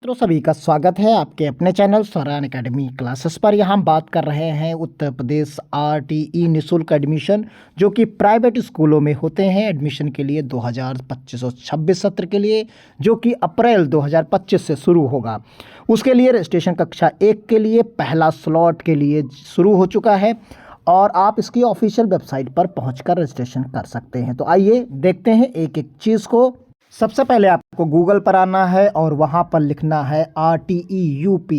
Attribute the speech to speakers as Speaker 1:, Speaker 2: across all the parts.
Speaker 1: मित्रों सभी का स्वागत है आपके अपने चैनल स्वरान एकेडमी क्लासेस पर। यहाँ हम बात कर रहे हैं उत्तर प्रदेश आरटीई निःशुल्क एडमिशन जो कि प्राइवेट स्कूलों में होते हैं एडमिशन के लिए 2025-26 सत्र के लिए, जो कि अप्रैल 2025 से शुरू होगा। उसके लिए रजिस्ट्रेशन कक्षा 1 के लिए पहला स्लॉट के लिए शुरू हो चुका है और आप इसकी ऑफिशियल वेबसाइट पर पहुँच रजिस्ट्रेशन कर सकते हैं। तो आइए देखते हैं एक एक चीज़ को। सबसे पहले आपको गूगल पर आना है और वहाँ पर लिखना है RTE UP,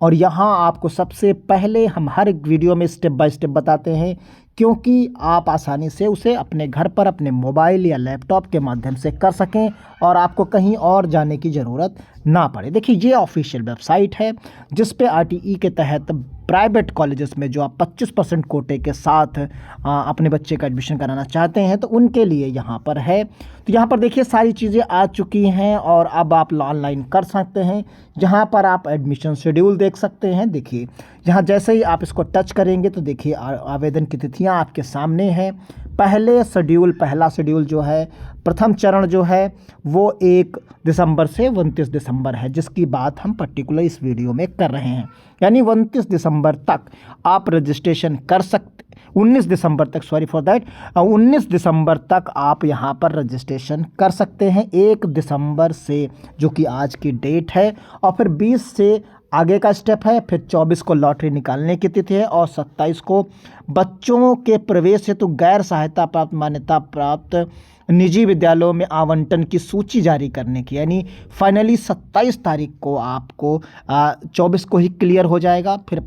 Speaker 1: और यहाँ आपको सबसे पहले हम हर एक वीडियो में स्टेप बाय स्टेप बताते हैं क्योंकि आप आसानी से उसे अपने घर पर अपने मोबाइल या लैपटॉप के माध्यम से कर सकें और आपको कहीं और जाने की ज़रूरत ना पड़े। देखिए ये ऑफिशियल वेबसाइट है जिस पे RTE के तहत प्राइवेट कॉलेजेस में जो आप 25% कोटे के साथ अपने बच्चे का एडमिशन कराना चाहते हैं तो उनके लिए यहाँ पर है। तो यहाँ पर देखिए सारी चीज़ें आ चुकी हैं और अब आप ऑनलाइन कर सकते हैं। जहाँ पर आप एडमिशन शेड्यूल देख सकते हैं। देखिए यहाँ जैसे ही आप इसको टच करेंगे तो देखिए आवेदन की तिथियाँ आपके सामने हैं। पहला शेड्यूल जो है, प्रथम चरण जो है वो 1 दिसंबर से 29 दिसंबर है, जिसकी बात हम पर्टिकुलर इस वीडियो में कर रहे हैं। यानी 29 दिसंबर तक आप रजिस्ट्रेशन कर सकते, 19 दिसंबर तक, सॉरी फॉर दैट, 19 दिसंबर तक आप यहाँ पर रजिस्ट्रेशन कर सकते हैं। 1 दिसंबर से जो कि आज की डेट है, और फिर 20 से आगे का स्टेप है। फिर 24 को लॉटरी निकालने की तिथि है और 27 को बच्चों के प्रवेश हेतु गैर सहायता प्राप्त मान्यता प्राप्त निजी विद्यालयों में आवंटन की सूची जारी करने की, यानी फाइनली 27 तारीख को आपको 24 को ही क्लियर हो जाएगा। फिर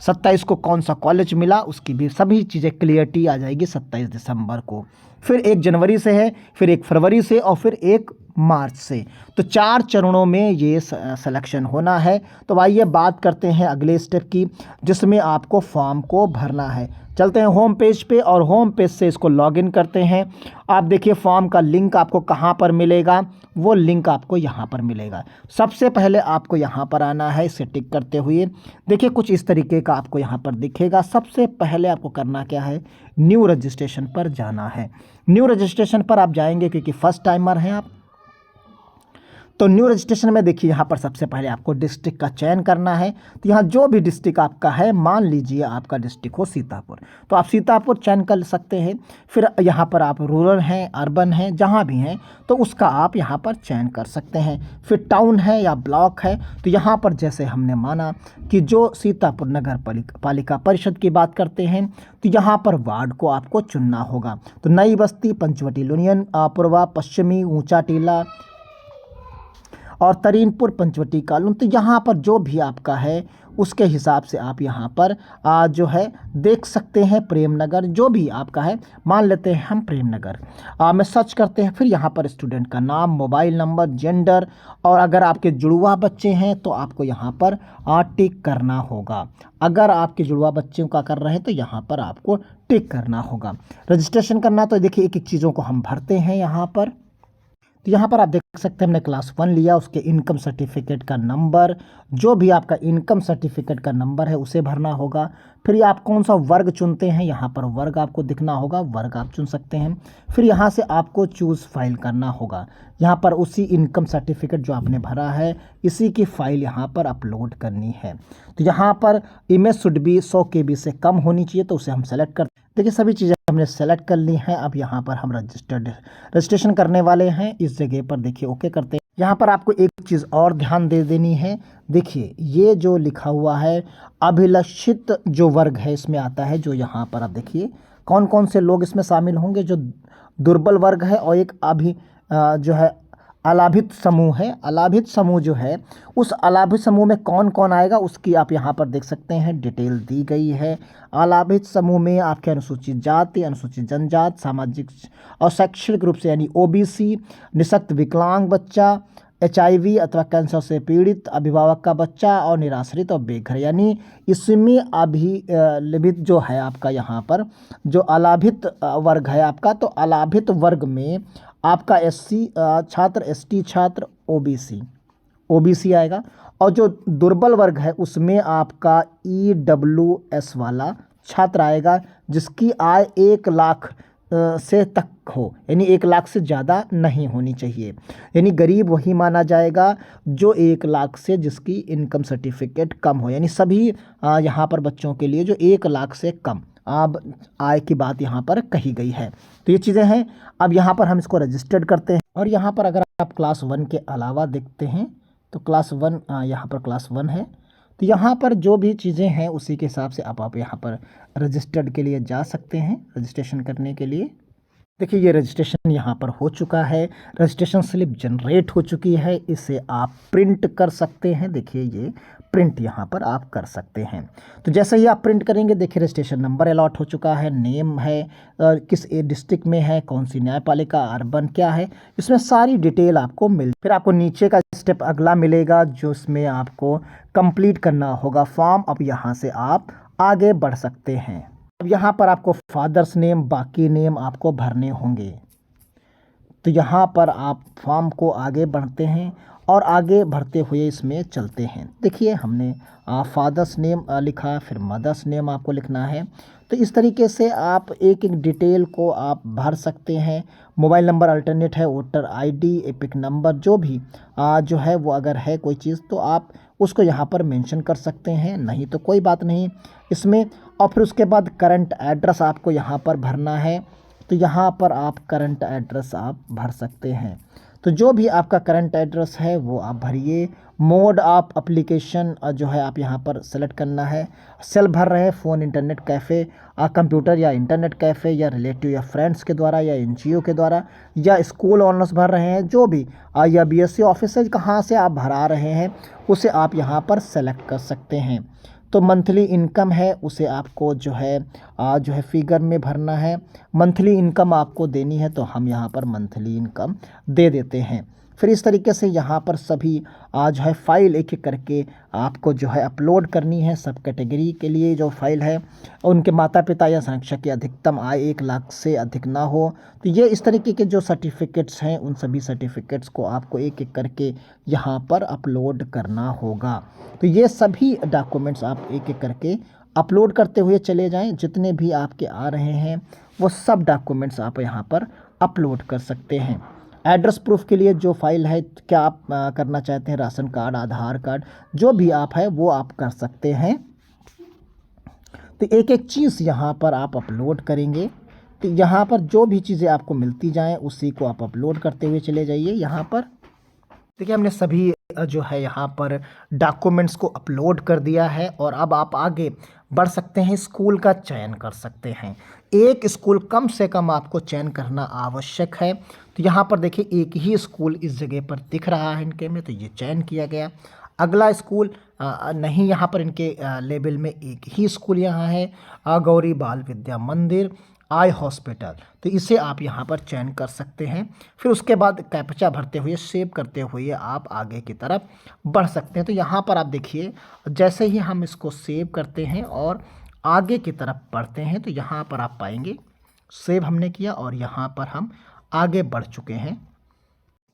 Speaker 1: 27 को कौन सा कॉलेज मिला उसकी भी सभी चीज़ें क्लियरिटी आ जाएगी 27 दिसंबर को। फिर 1 जनवरी से है, फिर 1 फरवरी से और फिर 1 मार्च से। तो 4 चरणों में ये सिलेक्शन होना है। तो आइए बात करते हैं अगले स्टेप की, जिसमें आपको फॉर्म को भरना है। चलते हैं होम पेज पे और होम पेज से इसको लॉगिन करते हैं। आप देखिए फॉर्म का लिंक आपको कहाँ पर मिलेगा, वो लिंक आपको यहाँ पर मिलेगा। सबसे पहले आपको यहाँ पर आना है, इसे टिक करते हुए देखिए कुछ इस तरीके का आपको यहाँ पर दिखेगा। सबसे पहले आपको करना क्या है, न्यू रजिस्ट्रेशन पर जाना है। न्यू रजिस्ट्रेशन पर आप जाएंगे क्योंकि फर्स्ट टाइमर हैं आप। तो न्यू रजिस्ट्रेशन में देखिए यहाँ पर सबसे पहले आपको डिस्ट्रिक्ट का चयन करना है। तो यहाँ जो भी डिस्ट्रिक्ट आपका है, मान लीजिए आपका डिस्ट्रिक्ट हो सीतापुर, तो आप सीतापुर चयन कर सकते हैं। फिर यहाँ पर आप रूरल हैं, अर्बन हैं, जहाँ भी हैं तो उसका आप यहाँ पर चयन कर सकते हैं। फिर टाउन है या ब्लॉक है, तो यहाँ पर जैसे हमने माना कि जो सीतापुर नगर पालिका परिषद की बात करते हैं तो यहाँ पर वार्ड को आपको चुनना होगा। तो नई बस्ती, पंचवटी यूनियन, पूर्वा, पश्चिमी, ऊंचा टीला और तरीनपुर, पंचवटी कॉलोनी, तो यहाँ पर जो भी आपका है उसके हिसाब से आप यहाँ पर जो है देख सकते हैं। प्रेमनगर जो भी आपका है, मान लेते हैं हम प्रेमनगर में सर्च करते हैं। फिर यहाँ पर स्टूडेंट का नाम, मोबाइल नंबर, जेंडर, और अगर आपके जुड़वा बच्चे हैं तो आपको यहाँ पर टिक करना होगा। अगर आपके जुड़वा बच्चों का कर रहे हैं तो यहाँ पर आपको टिक करना होगा। रजिस्ट्रेशन करना तो देखिए एक एक चीज़ों को हम भरते हैं यहाँ पर। तो यहाँ पर आप देख सकते हैं हमने क्लास 1 लिया, उसके इनकम सर्टिफिकेट का नंबर, जो भी आपका इनकम सर्टिफिकेट का नंबर है उसे भरना होगा। फिर ये आप कौन सा वर्ग चुनते हैं, यहाँ पर वर्ग आपको दिखना होगा, वर्ग आप चुन सकते हैं। फिर यहाँ से आपको चूज़ फाइल करना होगा। यहाँ पर उसी इनकम सर्टिफिकेट जो आपने भरा है इसी की फ़ाइल यहाँ पर अपलोड करनी है। तो यहाँ पर इमेज शुड बी 100 KB से कम होनी चाहिए, तो उसे हम सेलेक्ट कर, देखिए सभी चीज़ें हमने सेलेक्ट कर ली हैं। अब यहाँ पर हम रजिस्ट्रेशन करने वाले हैं। इस जगह पर देखिए ओके करते हैं। यहाँ पर आपको एक चीज़ और ध्यान दे देनी है। देखिए ये जो लिखा हुआ है अभिलक्षित जो वर्ग है इसमें आता है, जो यहाँ पर आप देखिए कौन कौन से लोग इसमें शामिल होंगे। जो दुर्बल वर्ग है और एक जो है अलाभित समूह है। अलाभित समूह जो है, उस अलाभित समूह में कौन कौन आएगा उसकी आप यहाँ पर देख सकते हैं, डिटेल दी गई है। अलाभित समूह में आपके अनुसूचित जाति, अनुसूचित जनजाति, सामाजिक और शैक्षणिक रूप से यानी OBC, निःशक्त विकलांग बच्चा, HIV अथवा कैंसर से पीड़ित अभिभावक का बच्चा और निराश्रित और बेघर, यानी इसमें अभिलषित जो है आपका यहाँ पर जो अलाभित वर्ग है आपका, तो अलाभित वर्ग में आपका SC छात्र, ST छात्र, OBC आएगा। और जो दुर्बल वर्ग है उसमें आपका EWS वाला छात्र आएगा, जिसकी आय 1 लाख से तक हो, यानी 1 लाख से ज़्यादा नहीं होनी चाहिए। यानी गरीब वही माना जाएगा जो 1 लाख से जिसकी इनकम सर्टिफिकेट कम हो, यानी सभी यहाँ पर बच्चों के लिए जो 1 लाख से कम अब आय की बात यहाँ पर कही गई है। तो ये चीज़ें हैं। अब यहाँ पर हम इसको रजिस्टर्ड करते हैं और यहाँ पर अगर आप क्लास 1 के अलावा देखते हैं तो क्लास 1 यहाँ पर क्लास 1 है। तो यहाँ पर जो भी चीज़ें हैं उसी के हिसाब से आप यहाँ पर रजिस्टर्ड के लिए जा सकते हैं रजिस्ट्रेशन करने के लिए। देखिए ये रजिस्ट्रेशन यहाँ पर हो चुका है, रजिस्ट्रेशन स्लिप जनरेट हो चुकी है, इसे आप प्रिंट कर सकते हैं। देखिए ये प्रिंट यहाँ पर आप कर सकते हैं। तो जैसे ही आप प्रिंट करेंगे देखिए रजिस्ट्रेशन नंबर अलॉट हो चुका है, नेम है, किस डिस्ट्रिक्ट में है, कौन सी न्यायपालिका, अर्बन क्या है, इसमें सारी डिटेल आपको फिर आपको नीचे का स्टेप अगला मिलेगा जो इसमें आपको कंप्लीट करना होगा फॉर्म। अब यहाँ से आप आगे बढ़ सकते हैं। अब यहाँ पर आपको फादर्स नेम, बाकी नेम आपको भरने होंगे। तो यहाँ पर आप फॉर्म को आगे बढ़ते हैं और आगे बढ़ते हुए इसमें चलते हैं। देखिए हमने फादर्स नेम लिखा, फिर मदर्स नेम आपको लिखना है। तो इस तरीके से आप एक एक डिटेल को आप भर सकते हैं। मोबाइल नंबर अल्टरनेट है, वोटर आईडी, एपिक नंबर जो भी जो है वो अगर है कोई चीज़ तो आप उसको यहाँ पर मेंशन कर सकते हैं, नहीं तो कोई बात नहीं इसमें। और फिर उसके बाद करंट एड्रेस आपको यहाँ पर भरना है। तो यहाँ पर आप करंट एड्रेस आप भर सकते हैं। तो जो भी आपका करंट एड्रेस है वो आप भरिए। मोड ऑफ एप्लीकेशन जो है आप यहाँ पर सेलेक्ट करना है। सेल्फ भर रहे हैं, फ़ोन, इंटरनेट कैफ़े, कंप्यूटर या इंटरनेट कैफ़े, या रिलेटिव या फ्रेंड्स के द्वारा, या एनजीओ के द्वारा, या स्कूल ऑनर्स भर रहे हैं, जो भी या बीएससी ऑफिस से कहाँ से आप भरा रहे हैं उसे आप यहाँ पर सेलेक्ट कर सकते हैं। तो मंथली इनकम है उसे आपको जो है फिगर में भरना है। मंथली इनकम आपको देनी है तो हम यहाँ पर मंथली इनकम दे देते हैं। फिर इस तरीके से यहाँ पर सभी जो है फ़ाइल एक एक करके आपको जो है अपलोड करनी है। सब कैटेगरी के लिए जो फ़ाइल है उनके माता पिता या संरक्षक की अधिकतम आय 1 लाख से अधिक ना हो। तो ये इस तरीके के जो सर्टिफिकेट्स हैं उन सभी सर्टिफिकेट्स को आपको एक एक करके यहाँ पर अपलोड करना होगा। तो ये सभी डॉक्यूमेंट्स आप एक एक करके अपलोड करते हुए चले जाएं। जितने भी आपके आ रहे हैं वो सब डॉक्यूमेंट्स आप यहाँ पर अपलोड कर सकते हैं। एड्रेस प्रूफ के लिए जो फाइल है, क्या आप करना चाहते हैं, राशन कार्ड, आधार कार्ड, जो भी आप है वो आप कर सकते हैं। तो एक एक चीज़ यहाँ पर आप अपलोड करेंगे। तो यहाँ पर जो भी चीज़ें आपको मिलती जाएं उसी को आप अपलोड करते हुए चले जाइए। यहाँ पर देखिए हमने सभी जो है यहाँ पर डॉक्यूमेंट्स को अपलोड कर दिया है और अब आप आगे बढ़ सकते हैं, स्कूल का चयन कर सकते हैं। एक स्कूल कम से कम आपको चयन करना आवश्यक है। तो यहाँ पर देखिए एक ही स्कूल इस जगह पर दिख रहा है इनके में, तो ये चयन किया गया। अगला स्कूल नहीं, यहाँ पर इनके लेवल में एक ही स्कूल यहाँ है, गौरी बाल विद्या मंदिर, आई हॉस्पिटल। तो इसे आप यहाँ पर चयन कर सकते हैं। फिर उसके बाद कैप्चा भरते हुए, सेव करते हुए आप आगे की तरफ बढ़ सकते हैं। तो यहाँ पर आप देखिए जैसे ही हम इसको सेव करते हैं और आगे की तरफ बढ़ते हैं तो यहाँ पर आप पाएंगे सेव हमने किया और यहाँ पर हम आगे बढ़ चुके हैं।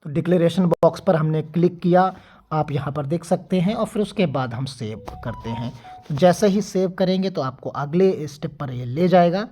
Speaker 1: तो डिक्लेरेशन बॉक्स पर हमने क्लिक किया, आप यहाँ पर देख सकते हैं, और फिर उसके बाद हम सेव करते हैं। तो जैसे ही सेव करेंगे तो आपको अगले स्टेप पर ये ले जाएगा।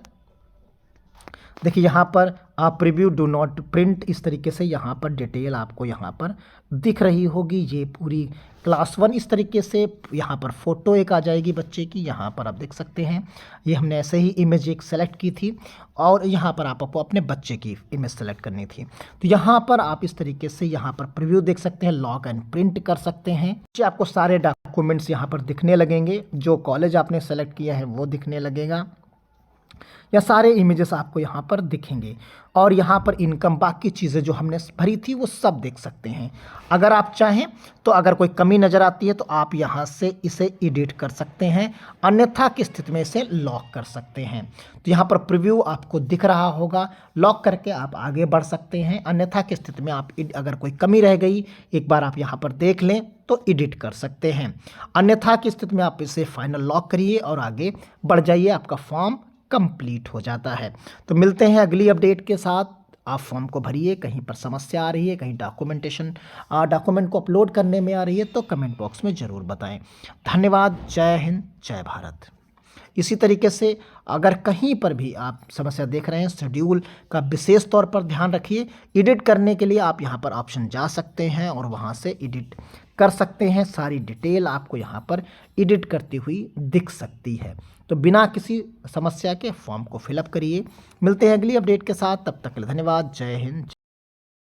Speaker 1: देखिए यहाँ पर आप प्रीव्यू डू नॉट प्रिंट, इस तरीके से यहाँ पर डिटेल आपको यहाँ पर दिख रही होगी। ये पूरी क्लास 1 इस तरीके से, यहाँ पर फ़ोटो एक आ जाएगी बच्चे की, यहाँ पर आप देख सकते हैं। ये हमने ऐसे ही इमेज एक सेलेक्ट की थी और यहाँ पर आपको अपने बच्चे की इमेज सेलेक्ट करनी थी। तो यहाँ पर आप इस तरीके से यहाँ पर प्रीव्यू देख सकते हैं, लॉक एंड प्रिंट कर सकते हैं। आपको सारे डॉक्यूमेंट्स यहाँ पर दिखने लगेंगे, जो कॉलेज आपने सेलेक्ट किया है वो दिखने लगेगा, या सारे इमेजेस आपको यहाँ पर दिखेंगे। और यहाँ पर इनकम, बाकी चीज़ें जो हमने भरी थी वो सब देख सकते हैं। अगर आप चाहें तो अगर कोई कमी नज़र आती है तो आप यहाँ से इसे एडिट कर सकते हैं, अन्यथा की स्थिति में इसे लॉक कर सकते हैं। तो यहाँ पर प्रीव्यू आपको दिख रहा होगा, लॉक करके आप आगे बढ़ सकते हैं। अन्यथा की स्थिति में आप अगर कोई कमी रह गई एक बार आप यहाँ पर देख लें तो एडिट कर सकते हैं। अन्यथा की स्थिति में आप इसे फाइनल लॉक करिए और आगे बढ़ जाइए, आपका फॉर्म कंप्लीट हो जाता है। तो मिलते हैं अगली अपडेट के साथ। आप फॉर्म को भरिए, कहीं पर समस्या आ रही है, कहीं डॉक्यूमेंट को अपलोड करने में आ रही है तो कमेंट बॉक्स में ज़रूर बताएं। धन्यवाद। जय हिंद, जय भारत। इसी तरीके से अगर कहीं पर भी आप समस्या देख रहे हैं, शेड्यूल का विशेष तौर पर ध्यान रखिए। एडिट करने के लिए आप यहाँ पर ऑप्शन जा सकते हैं और वहाँ से एडिट कर सकते हैं। सारी डिटेल आपको यहाँ पर एडिट करती हुई दिख सकती है। तो बिना किसी समस्या के फॉर्म को फिलअप करिए। मिलते हैं अगली अपडेट के साथ, तब तक के लिए धन्यवाद। जय हिंद।